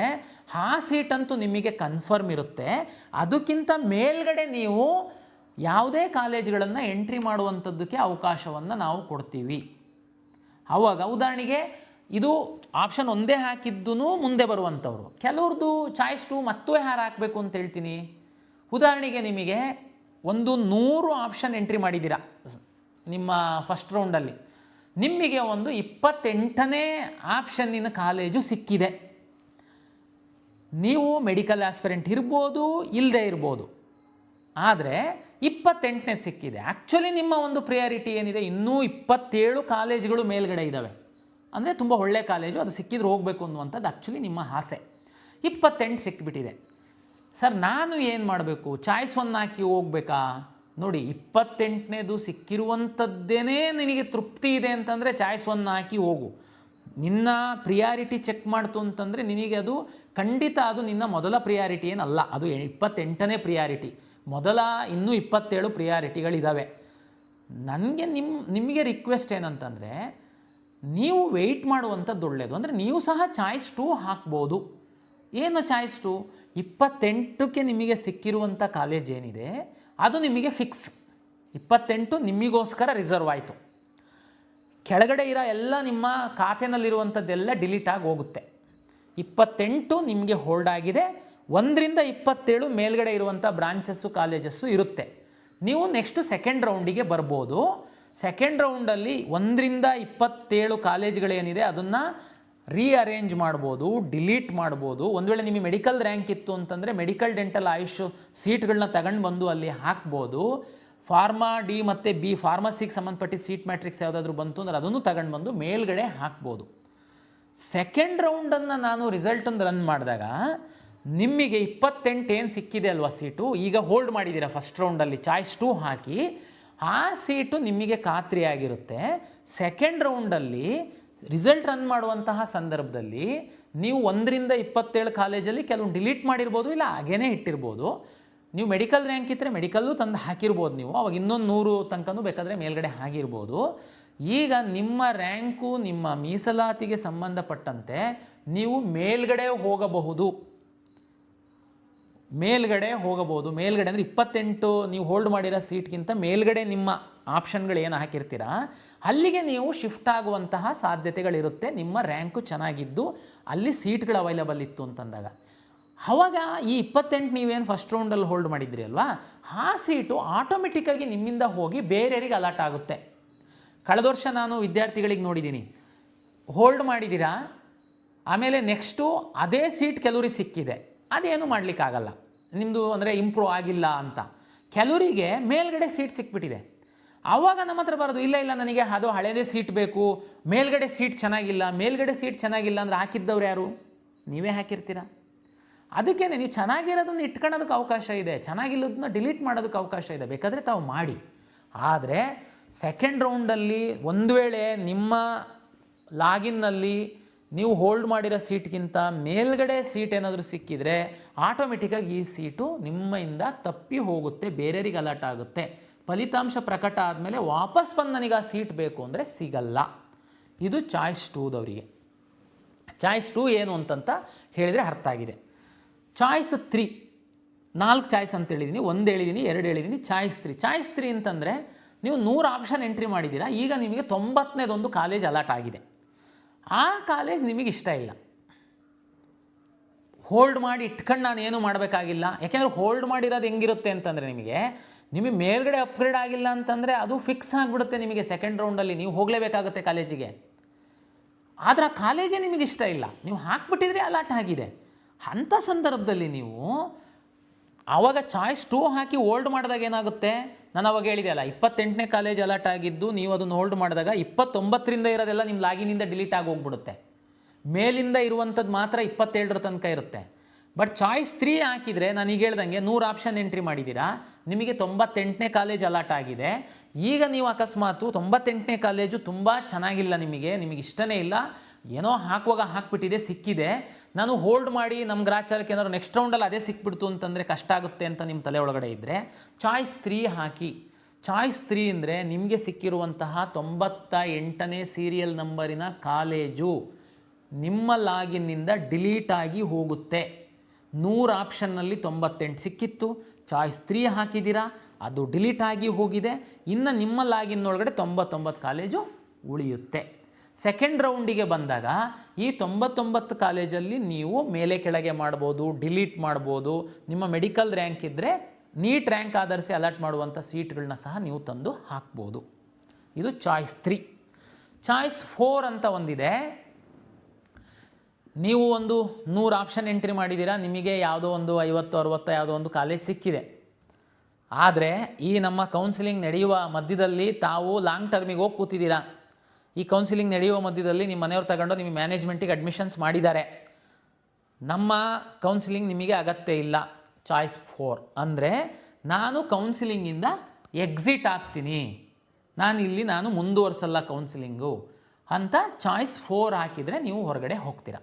ಆ ಸೀಟಂತೂ ನಿಮಗೆ ಕನ್ಫರ್ಮ್ ಇರುತ್ತೆ. ಅದಕ್ಕಿಂತ ಮೇಲ್ಗಡೆ ನೀವು ಯಾವುದೇ ಕಾಲೇಜ್ಗಳನ್ನು ಎಂಟ್ರಿ ಮಾಡುವಂಥದ್ದಕ್ಕೆ ಅವಕಾಶವನ್ನು ನಾವು ಕೊಡ್ತೀವಿ. ಆವಾಗ ಉದಾಹರಣೆಗೆ ಇದು ಆಪ್ಷನ್ 1 ಹಾಕಿದ್ದೂ ಮುಂದೆ ಬರುವಂಥವ್ರು, ಕೆಲವ್ರದ್ದು ಚಾಯ್ಸ್ 2 ಮತ್ತೂ ಯಾರು ಹಾಕಬೇಕು ಅಂತ ಹೇಳ್ತೀನಿ. ಉದಾಹರಣೆಗೆ ನಿಮಗೆ 100 ಆಪ್ಷನ್ ಎಂಟ್ರಿ ಮಾಡಿದ್ದೀರಾ ನಿಮ್ಮ ಫಸ್ಟ್ ರೌಂಡಲ್ಲಿ, ನಿಮಗೆ ಒಂದು 28ನೇ ಆಪ್ಷನ್ನಿನ ಕಾಲೇಜು ಸಿಕ್ಕಿದೆ. ನೀವು ಮೆಡಿಕಲ್ ಆಸ್ಪಿರೆಂಟ್ ಇರ್ಬೋದು, ಇಲ್ಲದೆ ಇರ್ಬೋದು, ಆದರೆ 28ನೇ ಸಿಕ್ಕಿದೆ. ಆ್ಯಕ್ಚುಲಿ ನಿಮ್ಮ ಒಂದು ಪ್ರಿಯಾರಿಟಿ ಏನಿದೆ, ಇನ್ನೂ 27 ಕಾಲೇಜುಗಳು ಮೇಲ್ಗಡೆ ಇದ್ದಾವೆ, ಅಂದರೆ ತುಂಬ ಒಳ್ಳೆ ಕಾಲೇಜು, ಅದು ಸಿಕ್ಕಿದ್ರೆ ಹೋಗಬೇಕು ಅನ್ನುವಂಥದ್ದು ಆ್ಯಕ್ಚುಲಿ ನಿಮ್ಮ ಆಸೆ. 28 ಸಿಕ್ಕಿಬಿಟ್ಟಿದೆ. ಸರ್ ನಾನು ಏನು ಮಾಡಬೇಕು? ಚಾಯ್ಸ್ 1 ಹಾಕಿ ಹೋಗ್ಬೇಕಾ? ನೋಡಿ, 28ನೇದು ಸಿಕ್ಕಿರುವಂಥದ್ದೇನೇ ನಿನಗೆ ತೃಪ್ತಿ ಇದೆ ಅಂತಂದರೆ ಚಾಯ್ಸ್ 1 ಹಾಕಿ ಹೋಗು. ನಿನ್ನ ಪ್ರಿಯಾರಿಟಿ ಚೆಕ್ ಮಾಡ್ತು ಅಂತಂದರೆ ನಿನಗೆ ಅದು ಖಂಡಿತ ಅದು ನಿನ್ನ ಮೊದಲ ಪ್ರಿಯಾರಿಟಿ ಏನಲ್ಲ, ಅದು 28ನೇ ಪ್ರಿಯಾರಿಟಿ. ಮೊದಲ ಇನ್ನೂ 27 ಪ್ರಿಯಾರಿಟಿಗಳಿದ್ದಾವೆ. ನನಗೆ ನಿಮಗೆ ರಿಕ್ವೆಸ್ಟ್ ಏನಂತಂದರೆ, ನೀವು ವೆಯ್ಟ್ ಮಾಡುವಂಥದ್ದು ಒಳ್ಳೆಯದು. ಅಂದರೆ ನೀವು ಸಹ ಚಾಯ್ಸ್ 2 ಹಾಕ್ಬೋದು. ಏನು ಚಾಯ್ಸ್ 2? 28ಕ್ಕೆ ನಿಮಗೆ ಸಿಕ್ಕಿರುವಂಥ ಕಾಲೇಜ್ ಏನಿದೆ ಅದು ನಿಮಗೆ ಫಿಕ್ಸ್. 28 ನಿಮಗೋಸ್ಕರ ರಿಸರ್ವ್ ಆಯಿತು. ಕೆಳಗಡೆ ಇರೋ ಎಲ್ಲ ನಿಮ್ಮ ಖಾತೆನಲ್ಲಿರುವಂಥದ್ದೆಲ್ಲ ಡಿಲೀಟ್ ಆಗಿ ಹೋಗುತ್ತೆ. 28 ನಿಮಗೆ ಹೋಲ್ಡ್ ಆಗಿದೆ. 1ರಿಂದ 27 ಮೇಲ್ಗಡೆ ಇರುವಂಥ ಬ್ರಾಂಚಸ್ಸು ಕಾಲೇಜಸ್ಸು ಇರುತ್ತೆ. ನೀವು ನೆಕ್ಸ್ಟು ಸೆಕೆಂಡ್ ರೌಂಡಿಗೆ ಬರ್ಬೋದು. ಸೆಕೆಂಡ್ ರೌಂಡಲ್ಲಿ 1ರಿಂದ 27 ಕಾಲೇಜ್ಗಳೇನಿದೆ ಅದನ್ನು ರೀಅರೇಂಜ್ ಮಾಡ್ಬೋದು, ಡಿಲೀಟ್ ಮಾಡ್ಬೋದು. ಒಂದು ವೇಳೆ ನಿಮಗೆ ಮೆಡಿಕಲ್ ರ್ಯಾಂಕ್ ಇತ್ತು ಅಂತಂದರೆ ಮೆಡಿಕಲ್ ಡೆಂಟಲ್ ಆಯುಷ್ ಸೀಟ್ಗಳನ್ನ ತಗೊಂಡು ಬಂದು ಅಲ್ಲಿ ಹಾಕ್ಬೋದು. ಫಾರ್ಮಾ ಡಿ ಮತ್ತು ಬಿ ಫಾರ್ಮಸಿಗೆ ಸಂಬಂಧಪಟ್ಟ ಸೀಟ್ ಮ್ಯಾಟ್ರಿಕ್ಸ್ ಯಾವುದಾದ್ರೂ ಬಂತು ಅಂದರೆ ಅದನ್ನು ತಗೊಂಡು ಬಂದು ಮೇಲ್ಗಡೆ ಹಾಕ್ಬೋದು. ಸೆಕೆಂಡ್ ರೌಂಡನ್ನು ನಾನು ರಿಸಲ್ಟನ್ನು ರನ್ ಮಾಡಿದಾಗ ನಿಮಗೆ 28 ಏನು ಸಿಕ್ಕಿದೆ ಅಲ್ವಾ ಸೀಟು, ಈಗ ಹೋಲ್ಡ್ ಮಾಡಿದ್ದೀರಾ ಫಸ್ಟ್ ರೌಂಡಲ್ಲಿ ಚಾಯ್ಸ್ 2 ಹಾಕಿ, ಆ ಸೀಟು ನಿಮಗೆ ಖಾತ್ರಿಯಾಗಿರುತ್ತೆ. ಸೆಕೆಂಡ್ ರೌಂಡಲ್ಲಿ ರಿಸಲ್ಟ್ ರನ್ ಮಾಡುವಂತಹ ಸಂದರ್ಭದಲ್ಲಿ ನೀವು 1ರಿಂದ 27 ಕಾಲೇಜಲ್ಲಿ ಕೆಲವು ಡಿಲೀಟ್ ಮಾಡಿರ್ಬೋದು, ಇಲ್ಲ ಹಾಗೇನೇ ಇಟ್ಟಿರ್ಬೋದು. ನೀವು ಮೆಡಿಕಲ್ ರ್ಯಾಂಕ್ ಇದ್ದರೆ ಮೆಡಿಕಲ್ಲು ತಂದು ಹಾಕಿರ್ಬೋದು, ನೀವು ಅವಾಗ ಇನ್ನೊಂದು 100 ತನಕನೂ ಬೇಕಾದರೆ ಮೇಲ್ಗಡೆ ಆಗಿರ್ಬೋದು. ಈಗ ನಿಮ್ಮ ರ್ಯಾಂಕು ನಿಮ್ಮ ಮೀಸಲಾತಿಗೆ ಸಂಬಂಧಪಟ್ಟಂತೆ ನೀವು ಮೇಲ್ಗಡೆ ಹೋಗಬಹುದು. ಮೇಲ್ಗಡೆ ಅಂದರೆ 28 ನೀವು ಹೋಲ್ಡ್ ಮಾಡಿರೋ ಸೀಟ್ಗಿಂತ ಮೇಲ್ಗಡೆ ನಿಮ್ಮ ಆಪ್ಷನ್ಗಳು ಏನು ಹಾಕಿರ್ತೀರಾ ಅಲ್ಲಿಗೆ ನೀವು ಶಿಫ್ಟ್ ಆಗುವಂತಹ ಸಾಧ್ಯತೆಗಳಿರುತ್ತೆ. ನಿಮ್ಮ ರ್ಯಾಂಕು ಚೆನ್ನಾಗಿದ್ದು ಅಲ್ಲಿ ಸೀಟ್ಗಳು ಅವೈಲಬಲ್ ಇತ್ತು ಅಂತಂದಾಗ ಆವಾಗ ಈ 28 ನೀವೇನು ಫಸ್ಟ್ ರೌಂಡಲ್ಲಿ ಹೋಲ್ಡ್ ಮಾಡಿದ್ರಿ ಅಲ್ವಾ, ಆ ಸೀಟು ಆಟೋಮೆಟಿಕ್ಕಾಗಿ ನಿಮ್ಮಿಂದ ಹೋಗಿ ಬೇರೆಯವರಿಗೆ ಅಲಾಟ್ ಆಗುತ್ತೆ. ಕಳೆದ ವರ್ಷ ನಾನು ವಿದ್ಯಾರ್ಥಿಗಳಿಗೆ ನೋಡಿದ್ದೀನಿ, ಹೋಲ್ಡ್ ಮಾಡಿದ್ದೀರಾ, ಆಮೇಲೆ ನೆಕ್ಸ್ಟು ಅದೇ ಸೀಟ್ ಕೆಲವರಿಗೆ ಸಿಕ್ಕಿದೆ, ಅದೇನು ಮಾಡಲಿಕ್ಕಾಗಲ್ಲ, ನಿಮ್ಮದು ಅಂದರೆ ಇಂಪ್ರೂವ್ ಆಗಿಲ್ಲ ಅಂತ. ಕೆಲವರಿಗೆ ಮೇಲ್ಗಡೆ ಸೀಟ್ ಸಿಕ್ಬಿಟ್ಟಿದೆ. ಆವಾಗ ನಮ್ಮ ಹತ್ರ ಬರೋದು, ಇಲ್ಲ ನನಗೆ ಅದು ಹಳೇದೇ ಸೀಟ್ ಬೇಕು, ಮೇಲ್ಗಡೆ ಸೀಟ್ ಚೆನ್ನಾಗಿಲ್ಲ. ಮೇಲ್ಗಡೆ ಸೀಟ್ ಚೆನ್ನಾಗಿಲ್ಲ ಅಂದರೆ ಹಾಕಿದ್ದವ್ರು ಯಾರು? ನೀವೇ ಹಾಕಿರ್ತೀರ. ಅದಕ್ಕೇ ನೀವು ಚೆನ್ನಾಗಿರೋದನ್ನು ಇಟ್ಕೊಳ್ಳೋದಕ್ಕೆ ಅವಕಾಶ ಇದೆ, ಚೆನ್ನಾಗಿಲ್ಲದನ್ನ ಡಿಲೀಟ್ ಮಾಡೋದಕ್ಕೆ ಅವಕಾಶ ಇದೆ, ಬೇಕಾದರೆ ತಾವು ಮಾಡಿ. ಆದರೆ ಸೆಕೆಂಡ್ ರೌಂಡಲ್ಲಿ ಒಂದು ವೇಳೆ ನಿಮ್ಮ ಲಾಗಿನ್ನಲ್ಲಿ ನೀವು ಹೋಲ್ಡ್ ಮಾಡಿರೋ ಸೀಟ್ಗಿಂತ ಮೇಲ್ಗಡೆ ಸೀಟ್ ಏನಾದರೂ ಸಿಕ್ಕಿದರೆ ಆಟೋಮೆಟಿಕ್ಕಾಗಿ ಈ ಸೀಟು ನಿಮ್ಮಿಂದ ತಪ್ಪಿ ಹೋಗುತ್ತೆ, ಬೇರೆಯವರಿಗೆ ಅಲರ್ಟ್ ಆಗುತ್ತೆ. ಫಲಿತಾಂಶ ಪ್ರಕಟ ಆದಮೇಲೆ ವಾಪಸ್ ಬಂದು ನನಗೆ ಆ ಸೀಟ್ ಬೇಕು ಅಂದರೆ ಸಿಗಲ್ಲ. ಇದು ಚಾಯ್ಸ್ 2ದವರಿಗೆ. ಚಾಯ್ಸ್ 2 ಏನು ಅಂತಂತ ಹೇಳಿದರೆ ಅರ್ಥ ಆಗಿದೆ. ಚಾಯ್ಸ್ 3 4 ಚಾಯ್ಸ್ ಅಂತ ಹೇಳಿದ್ದೀನಿ, 1 ಹೇಳಿದ್ದೀನಿ, 2 ಹೇಳಿದ್ದೀನಿ. ಚಾಯ್ಸ್ 3 ಅಂತಂದರೆ ನೀವು 100 ಆಪ್ಷನ್ ಎಂಟ್ರಿ ಮಾಡಿದ್ದೀರಾ, ಈಗ ನಿಮಗೆ 90ನೇದೊಂದು ಕಾಲೇಜ್ ಅಲಾಟ್ ಆಗಿದೆ. ಆ ಕಾಲೇಜ್ ನಿಮಗೆ ಇಷ್ಟ ಇಲ್ಲ, ಹೋಲ್ಡ್ ಮಾಡಿ ಇಟ್ಕೊಂಡು ನಾನು ಏನು ಮಾಡಬೇಕಾಗಿಲ್ಲ. ಯಾಕೆಂದರೆ ಹೋಲ್ಡ್ ಮಾಡಿರೋದು ಹೆಂಗಿರುತ್ತೆ ಅಂತಂದರೆ ನಿಮಗೆ ಮೇಲ್ಗಡೆ ಅಪ್ಗ್ರೇಡ್ ಆಗಿಲ್ಲ ಅಂತಂದರೆ ಅದು ಫಿಕ್ಸ್ ಆಗಿಬಿಡುತ್ತೆ. ನಿಮಗೆ ಸೆಕೆಂಡ್ ರೌಂಡಲ್ಲಿ ನೀವು ಹೋಗಲೇಬೇಕಾಗುತ್ತೆ ಕಾಲೇಜಿಗೆ. ಆದರೆ ಆ ಕಾಲೇಜೇ ನಿಮಗೆ ಇಷ್ಟ ಇಲ್ಲ, ನೀವು ಹಾಕ್ಬಿಟ್ಟಿದ್ರೆ ಅಲಾಟ್ ಆಗಿದೆ. ಅಂಥ ಸಂದರ್ಭದಲ್ಲಿ ನೀವು ಆವಾಗ ಚಾಯ್ಸ್ 2 ಹಾಕಿ ಹೋಲ್ಡ್ ಮಾಡಿದಾಗ ಏನಾಗುತ್ತೆ, ನಾನು ಅವಾಗ ಹೇಳಿದೆ ಅಲ್ಲ, 28ನೇ ಕಾಲೇಜ್ ಅಲಾಟ್ ಆಗಿದ್ದು ನೀವು ಅದನ್ನು ಹೋಲ್ಡ್ ಮಾಡಿದಾಗ 29ರಿಂದ ಇರೋದೆಲ್ಲ ನಿಮ್ಮ ಲಾಗಿನಿಂದ ಡಿಲೀಟ್ ಆಗಿ ಹೋಗ್ಬಿಡುತ್ತೆ. ಮೇಲಿಂದ ಇರುವಂಥದ್ದು ಮಾತ್ರ 27ರ ತನಕ ಇರುತ್ತೆ. ಬಟ್ ಚಾಯ್ಸ್ 3 ಹಾಕಿದರೆ ನಾನು ಈಗ ಹೇಳ್ದಂಗೆ 100 ಆಪ್ಷನ್ ಎಂಟ್ರಿ ಮಾಡಿದ್ದೀರಾ, ನಿಮಗೆ 98ನೇ ಕಾಲೇಜ್ ಅಲಾಟ್ ಆಗಿದೆ. ಈಗ ನೀವು ಅಕಸ್ಮಾತು 98ನೇ ಕಾಲೇಜು ತುಂಬ ಚೆನ್ನಾಗಿಲ್ಲ, ನಿಮಗೆ ಇಷ್ಟನೇ ಇಲ್ಲ, ಏನೋ ಹಾಕುವಾಗ ಹಾಕ್ಬಿಟ್ಟಿದೆ, ಸಿಕ್ಕಿದೆ, ನಾನು ಹೋಲ್ಡ್ ಮಾಡಿ ನಮ್ಮ ಗ್ರಾಚಾರಕ್ಕೆ ಏನಾದ್ರು ನೆಕ್ಸ್ಟ್ ರೌಂಡಲ್ಲಿ ಅದೇ ಸಿಕ್ಬಿಡ್ತು ಅಂತಂದರೆ ಕಷ್ಟ ಆಗುತ್ತೆ ಅಂತ ನಿಮ್ಮ ತಲೆ ಒಳಗಡೆ ಇದ್ದರೆ ಚಾಯ್ಸ್ 3 ಹಾಕಿ. ಚಾಯ್ಸ್ 3 ಅಂದರೆ ನಿಮಗೆ ಸಿಕ್ಕಿರುವಂತಹ 98ನೇ ಸೀರಿಯಲ್ ನಂಬರಿನ ಕಾಲೇಜು ನಿಮ್ಮ ಲಾಗಿನ್ನಿಂದ ಡಿಲೀಟ್ ಆಗಿ ಹೋಗುತ್ತೆ. 100 ಆಪ್ಷನ್ನಲ್ಲಿ 98 ಸಿಕ್ಕಿತ್ತು, ಚಾಯ್ಸ್ 3 ಹಾಕಿದ್ದೀರಾ, ಅದು ಡಿಲೀಟ್ ಆಗಿ ಹೋಗಿದೆ. ಇನ್ನು ನಿಮ್ಮ ಲಾಗಿನ್ನೊಳಗಡೆ 99 ಕಾಲೇಜು ಉಳಿಯುತ್ತೆ. ಸೆಕೆಂಡ್ ರೌಂಡಿಗೆ ಬಂದಾಗ ಈ 99 ಕಾಲೇಜಲ್ಲಿ ನೀವು ಮೇಲೆ ಕೆಳಗೆ ಮಾಡ್ಬೋದು, ಡಿಲೀಟ್ ಮಾಡ್ಬೋದು. ನಿಮ್ಮ ಮೆಡಿಕಲ್ ರ್ಯಾಂಕ್ ಇದ್ದರೆ ನೀಟ್ ರ್ಯಾಂಕ್ ಆಧರಿಸಿ ಅಲರ್ಟ್ ಮಾಡುವಂಥ ಸೀಟ್ಗಳನ್ನ ಸಹ ನೀವು ತಂದು ಹಾಕ್ಬೋದು. ಇದು ಚಾಯ್ಸ್ 3. ಚಾಯ್ಸ್ 4 ಅಂತ ಒಂದಿದೆ. ನೀವು ಒಂದು 100 ಆಪ್ಷನ್ ಎಂಟ್ರಿ ಮಾಡಿದ್ದೀರಾ, ನಿಮಗೆ ಯಾವುದೋ ಒಂದು 50-60 ಯಾವುದೋ ಒಂದು ಕಾಲೇಜ್ ಸಿಕ್ಕಿದೆ. ಆದರೆ ಈ ನಮ್ಮ ಕೌನ್ಸಿಲಿಂಗ್ ನಡೆಯುವ ಮಧ್ಯದಲ್ಲಿ ತಾವು ಲಾಂಗ್ ಟರ್ಮಿಗೆ ಹೋಗಿ ಕೂತಿದ್ದೀರಾ. ಈ ಕೌನ್ಸಿಲಿಂಗ್ ನಡೆಯುವ ಮಧ್ಯದಲ್ಲಿ ನಿಮ್ಮ ಮನೆಯವ್ರು ತಗೊಂಡು ನಿಮಗೆ ಮ್ಯಾನೇಜ್ಮೆಂಟಿಗೆ ಅಡ್ಮಿಷನ್ಸ್ ಮಾಡಿದ್ದಾರೆ. ನಮ್ಮ ಕೌನ್ಸಿಲಿಂಗ್ ನಿಮಗೆ ಅಗತ್ಯ ಇಲ್ಲ. ಚಾಯ್ಸ್ 4 ಅಂದರೆ ನಾನು ಕೌನ್ಸಿಲಿಂಗಿಂದ ಎಕ್ಸಿಟ್ ಆಗ್ತೀನಿ, ನಾನು ಮುಂದುವರ್ಸಲ್ಲ ಕೌನ್ಸಿಲಿಂಗು ಅಂತ ಚಾಯ್ಸ್ 4 ಹಾಕಿದರೆ ನೀವು ಹೊರಗಡೆ ಹೋಗ್ತೀರಾ.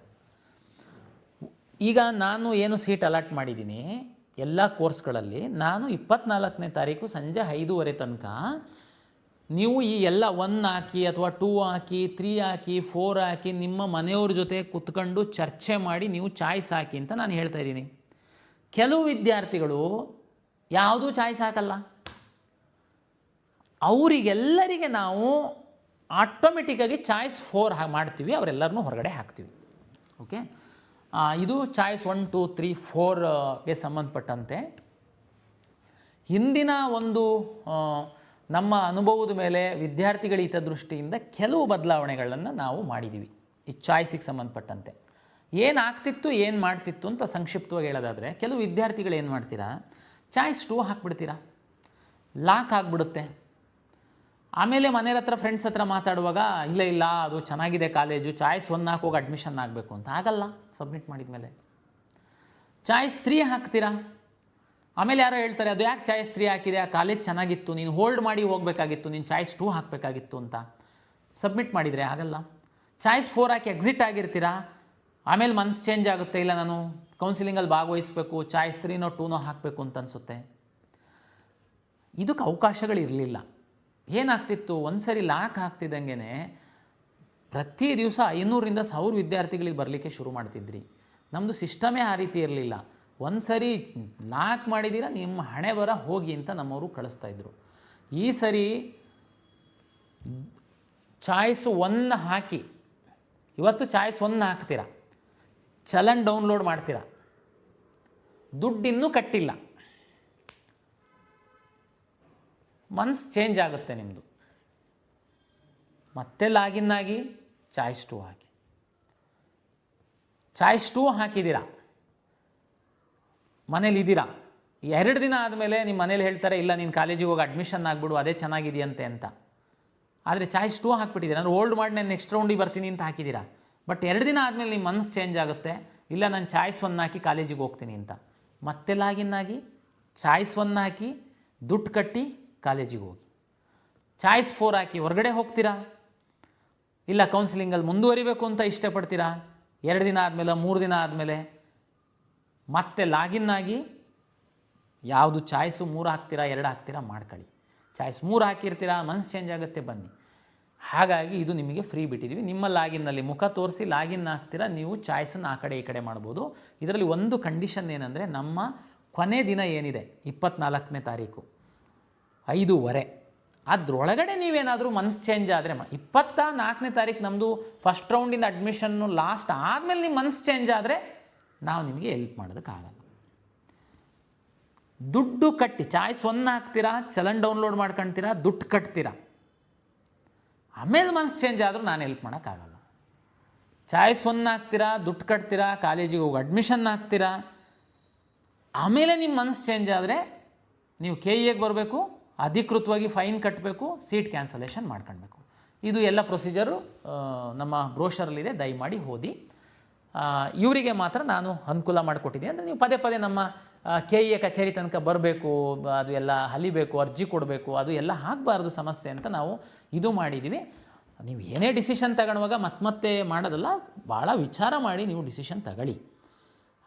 ಈಗ ನಾನು ಏನು ಸೀಟ್ ಅಲಾಟ್ ಮಾಡಿದ್ದೀನಿ ಎಲ್ಲ ಕೋರ್ಸ್ಗಳಲ್ಲಿ, ನಾನು 24ನೇ ತಾರೀಕು ಸಂಜೆ 5:30 ತನಕ ನೀವು ಈ ಎಲ್ಲ 1 ಹಾಕಿ ಅಥವಾ 2 ಹಾಕಿ 3 ಹಾಕಿ 4 ಹಾಕಿ ನಿಮ್ಮ ಮನೆಯವ್ರ ಜೊತೆ ಕುತ್ಕೊಂಡು ಚರ್ಚೆ ಮಾಡಿ ನೀವು ಚಾಯ್ಸ್ ಹಾಕಿ ಅಂತ ನಾನು ಹೇಳ್ತಾ ಇದ್ದೀನಿ. ಕೆಲವು ವಿದ್ಯಾರ್ಥಿಗಳು ಯಾವುದೂ ಚಾಯ್ಸ್ ಹಾಕಲ್ಲ. ಅವರಿಗೆಲ್ಲರಿಗೆ ನಾವು ಆಟೋಮೆಟಿಕ್ಕಾಗಿ ಚಾಯ್ಸ್ 4 ಮಾಡ್ತೀವಿ, ಅವರೆಲ್ಲರನ್ನೂ ಹೊರಗಡೆ ಹಾಕ್ತೀವಿ. ಓಕೆ, ಇದು ಚಾಯ್ಸ್ 1, 2, 3, 4ಗೆ ಸಂಬಂಧಪಟ್ಟಂತೆ ಹಿಂದಿನ ಒಂದು ನಮ್ಮ ಅನುಭವದ ಮೇಲೆ ವಿದ್ಯಾರ್ಥಿಗಳ ಹಿತದೃಷ್ಟಿಯಿಂದ ಕೆಲವು ಬದಲಾವಣೆಗಳನ್ನು ನಾವು ಮಾಡಿದ್ದೀವಿ. ಈ ಚಾಯ್ಸಿಗೆ ಸಂಬಂಧಪಟ್ಟಂತೆ ಏನಾಗ್ತಿತ್ತು ಏನು ಮಾಡ್ತಿತ್ತು ಅಂತ ಸಂಕ್ಷಿಪ್ತವಾಗಿ ಹೇಳೋದಾದರೆ, ಕೆಲವು ವಿದ್ಯಾರ್ಥಿಗಳು ಏನು ಮಾಡ್ತೀರಾ, ಚಾಯ್ಸ್ 2 ಹಾಕ್ಬಿಡ್ತೀರಾ, ಲಾಕ್ ಆಗಿಬಿಡುತ್ತೆ. ಆಮೇಲೆ ಮನೆಯವ್ರ ಹತ್ರ ಫ್ರೆಂಡ್ಸ್ ಹತ್ರ ಮಾತಾಡುವಾಗ ಇಲ್ಲ ಅದು ಚೆನ್ನಾಗಿದೆ ಕಾಲೇಜು, ಚಾಯ್ಸ್ 1 ಹಾಕೋಗಿ ಅಡ್ಮಿಷನ್ ಆಗಬೇಕು ಅಂತ ಆಗಲ್ಲ. ಸಬ್ಮಿಟ್ ಮಾಡಿದ ಮೇಲೆ ಚಾಯ್ಸ್ 3 ಹಾಕ್ತೀರಾ, ಆಮೇಲೆ ಯಾರೋ ಹೇಳ್ತಾರೆ ಅದು ಯಾಕೆ ಚಾಯ್ಸ್ 3 ಹಾಕಿದೆ, ಆ ಕಾಲೇಜ್ ಚೆನ್ನಾಗಿತ್ತು, ನೀನು ಹೋಲ್ಡ್ ಮಾಡಿ ಹೋಗಬೇಕಾಗಿತ್ತು, ನೀನು ಚಾಯ್ಸ್ 2 ಹಾಕಬೇಕಾಗಿತ್ತು ಅಂತ ಸಬ್ಮಿಟ್ ಮಾಡಿದರೆ ಆಗಲ್ಲ. ಚಾಯ್ಸ್ 4 ಹಾಕಿ ಎಕ್ಸಿಟ್ ಆಗಿರ್ತೀರಾ, ಆಮೇಲೆ ಮನಸ್ಸು ಚೇಂಜ್ ಆಗುತ್ತೆ, ಇಲ್ಲ ನಾನು ಕೌನ್ಸಿಲಿಂಗಲ್ಲಿ ಭಾಗವಹಿಸಬೇಕು, ಚಾಯ್ಸ್ 3ನೋ 2ನೋ ಹಾಕಬೇಕು ಅಂತ ಅನಿಸುತ್ತೆ. ಇದಕ್ಕೆ ಅವಕಾಶಗಳಿರಲಿಲ್ಲ. ಏನಾಗ್ತಿತ್ತು, ಒಂದು ಸರಿ ಲಾಕ್ ಹಾಕ್ತಿದ್ದಂಗೆ ಪ್ರತಿ ದಿವಸ 500ರಿಂದ 1000 ವಿದ್ಯಾರ್ಥಿಗಳಿಗೆ ಬರಲಿಕ್ಕೆ ಶುರು ಮಾಡ್ತಿದ್ರಿ. ನಮ್ಮದು ಸಿಸ್ಟಮೇ ಆ ರೀತಿ ಇರಲಿಲ್ಲ. ಒಂದು ಸರಿ ಲಾಕ್ ಮಾಡಿದ್ದೀರಾ, ನಿಮ್ಮ ಹಣೆ ಬರ ಹೋಗಿ ಅಂತ ನಮ್ಮವರು ಕಳಿಸ್ತಾಯಿದ್ರು. ಈ ಸರಿ ಚಾಯ್ಸ್ 1 ಹಾಕಿ, ಇವತ್ತು ಚಾಯ್ಸ್ 1 ಹಾಕ್ತೀರಾ, ಚಲನ್ ಡೌನ್ಲೋಡ್ ಮಾಡ್ತೀರಾ, ದುಡ್ಡು ಇನ್ನೂ ಕಟ್ಟಿಲ್ಲ, ಮನ್ಸು ಚೇಂಜ್ ಆಗುತ್ತೆ ನಿಮ್ಮದು. ಮತ್ತೆ ಲಾಗಿನ್ ಆಗಿ ಚಾಯ್ಸ್ 2 ಹಾಕಿ, ಚಾಯ್ಸ್ 2 ಹಾಕಿದ್ದೀರಾ, ಮನೇಲಿದ್ದೀರಾ. 2 ದಿನ ಆದಮೇಲೆ ನಿಮ್ಮ ಮನೇಲಿ ಹೇಳ್ತಾರೆ ಇಲ್ಲ ನೀನು ಕಾಲೇಜಿಗೆ ಹೋಗಿ ಅಡ್ಮಿಷನ್ ಆಗಿಬಿಡು, ಅದೇ ಚೆನ್ನಾಗಿದೆಯಂತೆ ಅಂತ. ಆದರೆ ಚಾಯ್ಸ್ 2 ಹಾಕ್ಬಿಟ್ಟಿದ್ದೀರಾ, ನಾನು ಹೋಲ್ಡ್ ಮಾಡಿ ನಾನು ನೆಕ್ಸ್ಟ್ ರೌಂಡಿಗೆ ಬರ್ತೀನಿ ಅಂತ ಹಾಕಿದ್ದೀರಾ. ಬಟ್ 2 ದಿನ ಆದಮೇಲೆ ನಿಮ್ಮ ಮನಸ್ಸು ಚೇಂಜ್ ಆಗುತ್ತೆ, ಇಲ್ಲ ನಾನು ಚಾಯ್ಸ್ 1 ಹಾಕಿ ಕಾಲೇಜಿಗೆ ಹೋಗ್ತೀನಿ ಅಂತ. ಮತ್ತೆ ಲಾಗಿನ್ ಆಗಿ ಚಾಯ್ಸ್ 1 ಹಾಕಿ ದುಡ್ಡು ಕಟ್ಟಿ ಕಾಲೇಜಿಗೆ ಹೋಗಿ, ಚಾಯ್ಸ್ 4 ಹಾಕಿ ಹೊರಗಡೆ ಹೋಗ್ತೀರಾ, ಇಲ್ಲ ಕೌನ್ಸಿಲಿಂಗಲ್ಲಿ ಮುಂದುವರಿಬೇಕು ಅಂತ ಇಷ್ಟಪಡ್ತೀರಾ. 2 ದಿನ ಆದಮೇಲೆ 3 ದಿನ ಆದಮೇಲೆ ಮತ್ತೆ ಲಾಗಿನ್ ಆಗಿ ಯಾವುದು ಚಾಯ್ಸು 3 ಹಾಕ್ತೀರಾ 2 ಹಾಕ್ತೀರಾ ಮಾಡ್ಕೊಳ್ಳಿ. ಚಾಯ್ಸ್ 3 ಹಾಕಿರ್ತೀರಾ, ಮನಸ್ಸು ಚೇಂಜ್ ಆಗುತ್ತೆ, ಬನ್ನಿ. ಹಾಗಾಗಿ ಇದು ನಿಮಗೆ ಫ್ರೀ ಬಿಟ್ಟಿದ್ದೀವಿ. ನಿಮ್ಮ ಲಾಗಿನ್ನಲ್ಲಿ ಮುಖ ತೋರಿಸಿ ಲಾಗಿನ್ ಆಗ್ತೀರಾ, ನೀವು ಚಾಯ್ಸನ್ನು ಆ ಕಡೆ ಈ ಕಡೆ ಮಾಡ್ಬೋದು. ಇದರಲ್ಲಿ ಒಂದು ಕಂಡೀಷನ್ ಏನಂದರೆ, ನಮ್ಮ ಕೊನೆ ದಿನ ಏನಿದೆ 24ನೇ ತಾರೀಕು 5:15, ಅದರೊಳಗಡೆ ನೀವೇನಾದರೂ ಮನಸ್ಸು ಚೇಂಜ್ ಆದರೆ 24ನೇ ತಾರೀಕು ನಮ್ಮದು ಫಸ್ಟ್ ರೌಂಡಿಂದ ಅಡ್ಮಿಷನ್ನು ಲಾಸ್ಟ್ ಆದಮೇಲೆ ನಿಮ್ಮ ಮನಸ್ಸು ಚೇಂಜ್ ಆದರೆ ನಾವು ನಿಮಗೆ ಹೆಲ್ಪ್ ಮಾಡೋದಕ್ಕಾಗಲ್ಲ. ದುಡ್ಡು ಕಟ್ಟಿ ಚಾಯ್ಸ್ 1 ಹಾಕ್ತೀರಾ, ಚಲನ್ ಡೌನ್ಲೋಡ್ ಮಾಡ್ಕೊಳ್ತೀರಾ, ದುಡ್ಡು ಕಟ್ತೀರಾ, ಆಮೇಲೆ ಮನಸ್ಸು ಚೇಂಜ್ ಆದರೂ ನಾನು ಹೆಲ್ಪ್ ಮಾಡೋಕ್ಕಾಗಲ್ಲ. ಚಾಯ್ಸ್ 1 ಹಾಕ್ತೀರಾ, ದುಡ್ಡು ಕಟ್ತೀರಾ, ಕಾಲೇಜಿಗೆ ಹೋಗಿ ಅಡ್ಮಿಷನ್ ಹಾಕ್ತೀರಾ, ಆಮೇಲೆ ನಿಮ್ಮ ಮನಸ್ಸು ಚೇಂಜ್ ಆದರೆ ನೀವು KEಗೆ ಬರಬೇಕು, ಅಧಿಕೃತವಾಗಿ ಫೈನ್ ಕಟ್ಟಬೇಕು, ಸೀಟ್ ಕ್ಯಾನ್ಸಲೇಷನ್ ಮಾಡ್ಕೊಳ್ಬೇಕು. ಇದು ಎಲ್ಲ ಪ್ರೊಸೀಜರು ನಮ್ಮ ಬ್ರೋಷರಲ್ಲಿದೆ, ದಯಮಾಡಿ ಓದಿ. ಇವರಿಗೆ ಮಾತ್ರ ನಾನು ಅನುಕೂಲ ಮಾಡಿಕೊಟ್ಟಿದ್ದೀನಿ. ಅಂದರೆ ನೀವು ಪದೇ ಪದೇ ನಮ್ಮ KE ಕಚೇರಿ ತನಕ ಬರಬೇಕು, ಅದು ಎಲ್ಲ ಹಲಿಬೇಕು, ಅರ್ಜಿ ಕೊಡಬೇಕು, ಅದು ಎಲ್ಲ ಆಗಬಾರ್ದು ಸಮಸ್ಯೆ ಅಂತ ನಾವು ಇದು ಮಾಡಿದ್ದೀವಿ. ನೀವು ಏನೇ ಡಿಸಿಷನ್ ತಗೊಳ್ಳುವಾಗ ಮತ್ತೆ ಮಾಡೋದಲ್ಲ, ಭಾಳ ವಿಚಾರ ಮಾಡಿ ನೀವು ಡಿಸಿಷನ್ ತಗೊಳ್ಳಿ.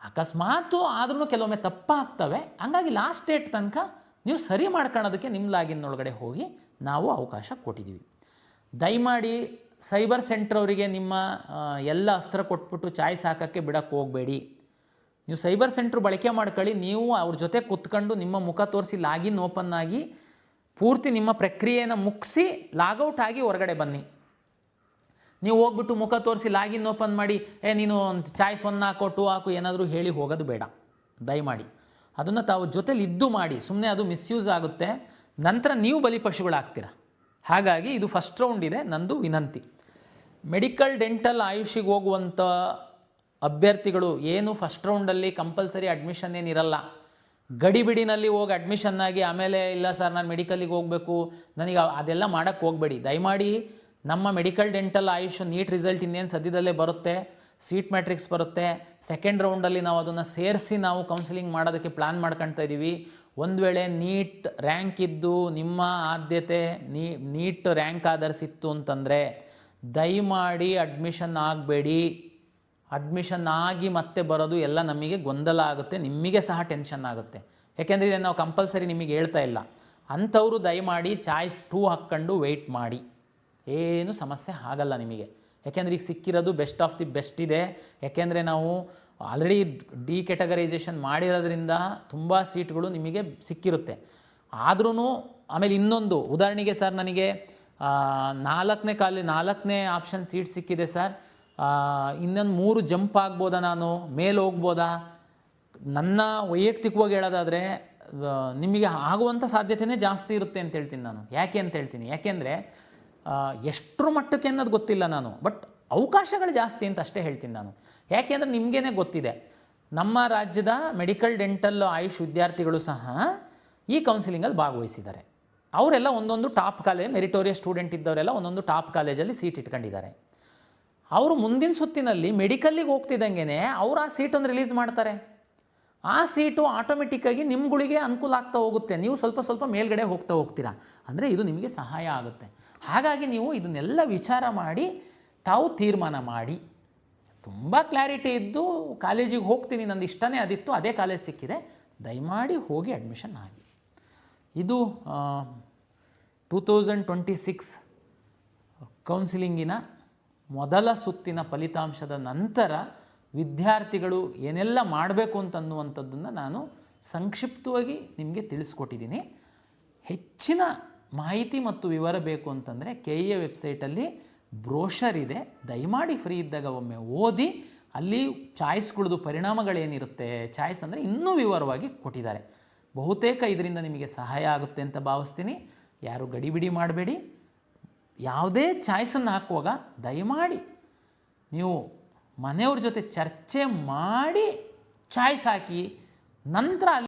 ಅಕಸ್ಮಾತು ಆದ್ರೂ ಕೆಲವೊಮ್ಮೆ ತಪ್ಪಾಗ್ತವೆ, ಹಂಗಾಗಿ ಲಾಸ್ಟ್ ಡೇಟ್ ತನಕ ನೀವು ಸರಿ ಮಾಡ್ಕೊಳ್ಳೋದಕ್ಕೆ ನಿಮ್ಮ ಲಾಗಿನ್ ಒಳಗಡೆ ಹೋಗಿ ನಾವು ಅವಕಾಶ ಕೊಟ್ಟಿದ್ದೀವಿ. ದಯಮಾಡಿ ಸೈಬರ್ ಸೆಂಟರ್ ಅವರಿಗೆ ನಿಮ್ಮ ಎಲ್ಲ ಅಸ್ತ್ರ ಕೊಟ್ಬಿಟ್ಟು ಚಾಯ್ಸ್ ಹಾಕೋಕ್ಕೆ ಬಿಡೋಕ್ಕೆ ಹೋಗಬೇಡಿ. ನೀವು ಸೈಬರ್ ಸೆಂಟ್ರ್ ಬಳಕೆ ಮಾಡ್ಕೊಳ್ಳಿ. ನೀವು ಅವ್ರ ಜೊತೆ ಕೂತ್ಕೊಂಡು ನಿಮ್ಮ ಮುಖ ತೋರಿಸಿ ಲಾಗಿನ್ ಓಪನ್ ಆಗಿ ಪೂರ್ತಿ ನಿಮ್ಮ ಪ್ರಕ್ರಿಯೆಯನ್ನು ಮುಗಿಸಿ ಲಾಗೌಟ್ ಆಗಿ ಹೊರಗಡೆ ಬನ್ನಿ. ನೀವು ಹೋಗ್ಬಿಟ್ಟು ಮುಖ ತೋರಿಸಿ ಲಾಗಿನ್ ಓಪನ್ ಮಾಡಿ ನೀನು ಚಾಯ್ಸ್ 1 ಹಾಕೋ 2 ಹಾಕು ಏನಾದರೂ ಹೇಳಿ ಹೋಗೋದು ಬೇಡ. ದಯಮಾಡಿ ಅದನ್ನು ತಾವು ಜೊತೆಲಿ ಇದ್ದು ಮಾಡಿ. ಸುಮ್ಮನೆ ಅದು ಮಿಸ್ಯೂಸ್ ಆಗುತ್ತೆ, ನಂತರ ನೀವು ಬಲಿಪಶುಗಳಾಗ್ತೀರ. ಹಾಗಾಗಿ ಇದು ಫಸ್ಟ್ ರೌಂಡ್ ಇದೆ, ನಂದು ವಿನಂತಿ. ಮೆಡಿಕಲ್ ಡೆಂಟಲ್ ಆಯುಷಿಗೆ ಹೋಗುವಂಥ ಅಭ್ಯರ್ಥಿಗಳು ಏನು ಫಸ್ಟ್ ರೌಂಡಲ್ಲಿ ಕಂಪಲ್ಸರಿ ಅಡ್ಮಿಷನ್ ಏನಿರಲ್ಲ, ಗಡಿಬಿಡಿನಲ್ಲಿ ಹೋಗಿ ಅಡ್ಮಿಷನ್ ಆಗಿ ಆಮೇಲೆ ಇಲ್ಲ ಸರ್ ನಾನು ಮೆಡಿಕಲ್ಲಿಗೆ ಹೋಗಬೇಕು ನನಗೆ ಅದೆಲ್ಲ ಮಾಡೋಕ್ಕೆ ಹೋಗಬೇಡಿ. ದಯಮಾಡಿ ನಮ್ಮ medical dental AYUSH NEET result ಇನ್ನೇನು ಸದ್ಯದಲ್ಲೇ ಬರುತ್ತೆ, ಸೀಟ್ ಮ್ಯಾಟ್ರಿಕ್ಸ್ ಬರುತ್ತೆ. ಸೆಕೆಂಡ್ ರೌಂಡಲ್ಲಿ ನಾವು ಅದನ್ನು ಸೇರಿಸಿ ನಾವು ಕೌನ್ಸಿಲಿಂಗ್ ಮಾಡೋದಕ್ಕೆ ಪ್ಲ್ಯಾನ್ ಮಾಡ್ಕೊಳ್ತಾ ಇದ್ದೀವಿ. ಒಂದು ವೇಳೆ ನೀಟ್ ರ್ಯಾಂಕ್ ಇದ್ದು ನಿಮ್ಮ ಆದ್ಯತೆ ನೀಟ್ ರ್ಯಾಂಕ್ ಆಧರಿಸಿತ್ತು ಅಂತಂದರೆ ದಯಮಾಡಿ ಅಡ್ಮಿಷನ್ ಆಗಬೇಡಿ. ಅಡ್ಮಿಷನ್ ಆಗಿ ಮತ್ತೆ ಬರೋದು ಎಲ್ಲ ನಮಗೆ ಗೊಂದಲ ಆಗುತ್ತೆ, ನಿಮಗೆ ಸಹ ಟೆನ್ಷನ್ ಆಗುತ್ತೆ. ಯಾಕೆಂದರೆ ಇದನ್ನು ನಾವು ಕಂಪಲ್ಸರಿ ನಿಮಗೆ ಹೇಳ್ತಾ ಇಲ್ಲ. ಅಂಥವರು ದಯಮಾಡಿ ಚಾಯ್ಸ್ 2 ಹಾಕ್ಕೊಂಡು ವೆಯ್ಟ್ ಮಾಡಿ, ಏನು ಸಮಸ್ಯೆ ಆಗಲ್ಲ ನಿಮಗೆ. ಯಾಕೆಂದರೆ ಈಗ ಸಿಕ್ಕಿರೋದು ಬೆಸ್ಟ್ ಆಫ್ ದಿ ಬೆಸ್ಟ್ ಇದೆ. ಯಾಕೆಂದರೆ ನಾವು ಆಲ್ರೆಡಿ ಡಿ ಕ್ಯಾಟಗರೈಸೇಷನ್ ಮಾಡಿರೋದ್ರಿಂದ ತುಂಬ ಸೀಟ್ಗಳು ನಿಮಗೆ ಸಿಕ್ಕಿರುತ್ತೆ. ಆದ್ರೂ ಆಮೇಲೆ ಇನ್ನೊಂದು ಉದಾಹರಣೆಗೆ ಸರ್ ನನಗೆ 4ನೇ ಆಪ್ಷನ್ ಸೀಟ್ ಸಿಕ್ಕಿದೆ ಸರ್, ಇನ್ನೊಂದು 3 ಜಂಪ್ ಆಗ್ಬೋದಾ, ನಾನು ಮೇಲೆ ಹೋಗ್ಬೋದಾ? ನನ್ನ ವೈಯಕ್ತಿಕವಾಗಿ ಹೇಳೋದಾದರೆ ನಿಮಗೆ ಆಗುವಂಥ ಸಾಧ್ಯತೆಯೇ ಜಾಸ್ತಿ ಇರುತ್ತೆ ಅಂತ ಹೇಳ್ತೀನಿ ನಾನು. ಯಾಕೆ ಅಂತ ಹೇಳ್ತೀನಿ, ಯಾಕೆಂದರೆ ಎಷ್ಟರ ಮಟ್ಟಕ್ಕೆ ಅನ್ನೋದು ಗೊತ್ತಿಲ್ಲ ನಾನು, ಬಟ್ ಅವಕಾಶಗಳು ಜಾಸ್ತಿ ಅಂತ ಅಷ್ಟೇ ಹೇಳ್ತೀನಿ ನಾನು. ಯಾಕೆಂದರೆ ನಿಮಗೇನೆ ಗೊತ್ತಿದೆ, ನಮ್ಮ ರಾಜ್ಯದ ಮೆಡಿಕಲ್ ಡೆಂಟಲ್ ಆಯುಷ್ ವಿದ್ಯಾರ್ಥಿಗಳು ಸಹ ಈ ಕೌನ್ಸಿಲಿಂಗಲ್ಲಿ ಭಾಗವಹಿಸಿದ್ದಾರೆ. ಅವರೆಲ್ಲ ಒಂದೊಂದು ಟಾಪ್ ಕಾಲೇಜ್, ಮೆರಿಟೋರಿಯಸ್ ಸ್ಟೂಡೆಂಟ್ ಇದ್ದವರೆಲ್ಲ ಒಂದೊಂದು ಟಾಪ್ ಕಾಲೇಜಲ್ಲಿ ಸೀಟ್ ಇಟ್ಕೊಂಡಿದ್ದಾರೆ. ಅವರು ಮುಂದಿನ ಸುತ್ತಿನಲ್ಲಿ ಮೆಡಿಕಲ್ಲಿಗೆ ಹೋಗ್ತಿದ್ದಂಗೆ ಅವರು ಆ ಸೀಟನ್ನು ರಿಲೀಸ್ ಮಾಡ್ತಾರೆ. ಆ ಸೀಟು ಆಟೋಮೆಟಿಕ್ಕಾಗಿ ನಿಮ್ಗಳಿಗೆ ಅನುಕೂಲ ಆಗ್ತಾ ಹೋಗುತ್ತೆ, ನೀವು ಸ್ವಲ್ಪ ಸ್ವಲ್ಪ ಮೇಲ್ಗಡೆ ಹೋಗ್ತಾ ಹೋಗ್ತೀರಾ. ಅಂದರೆ ಇದು ನಿಮಗೆ ಸಹಾಯ ಆಗುತ್ತೆ. ಹಾಗಾಗಿ ನೀವು ಇದನ್ನೆಲ್ಲ ವಿಚಾರ ಮಾಡಿ ತಾವು ತೀರ್ಮಾನ ಮಾಡಿ, ತುಂಬ ಕ್ಲಾರಿಟಿ ಇದ್ದು ಕಾಲೇಜಿಗೆ ಹೋಗ್ತೀನಿ, ನಂದು ಇಷ್ಟನೇ ಅದಿತ್ತು, ಅದೇ ಕಾಲೇಜ್ ಸಿಕ್ಕಿದೆ, ದಯಮಾಡಿ ಹೋಗಿ ಅಡ್ಮಿಷನ್ ಆಗಿ. ಇದು 2026 ಕೌನ್ಸಿಲಿಂಗಿನ ಮೊದಲ ಸುತ್ತಿನ ಫಲಿತಾಂಶದ ನಂತರ ವಿದ್ಯಾರ್ಥಿಗಳು ಏನೆಲ್ಲ ಮಾಡಬೇಕು ಅಂತನ್ನುವಂಥದ್ದನ್ನು ನಾನು ಸಂಕ್ಷಿಪ್ತವಾಗಿ ನಿಮಗೆ ತಿಳಿಸ್ಕೊಟ್ಟಿದ್ದೀನಿ. ಹೆಚ್ಚಿನ ಮಾಹಿತಿ ಮತ್ತು ವಿವರ ಬೇಕು ಅಂತಂದರೆ KEA ವೆಬ್ಸೈಟಲ್ಲಿ ಬ್ರೋಷರ್ ಇದೆ, ದಯಮಾಡಿ ಫ್ರೀ ಇದ್ದಾಗ ಒಮ್ಮೆ ಓದಿ. ಅಲ್ಲಿ ಚಾಯ್ಸ್ಗಳದ್ದು ಪರಿಣಾಮಗಳೇನಿರುತ್ತೆ, ಚಾಯ್ಸ್ ಅಂದರೆ ಇನ್ನೂ ವಿವರವಾಗಿ ಕೊಟ್ಟಿದ್ದಾರೆ. ಬಹುತೇಕ ಇದರಿಂದ ನಿಮಗೆ ಸಹಾಯ ಆಗುತ್ತೆ ಅಂತ ಭಾವಿಸ್ತೀನಿ. ಯಾರು ಗಡಿಬಿಡಿ ಮಾಡಬೇಡಿ. ಯಾವುದೇ ಚಾಯ್ಸನ್ನು ಹಾಕುವಾಗ ದಯಮಾಡಿ ನೀವು ಮನೆಯವ್ರ ಜೊತೆ ಚರ್ಚೆ ಮಾಡಿ ಚಾಯ್ಸ್ ಹಾಕಿ, ನಂತರ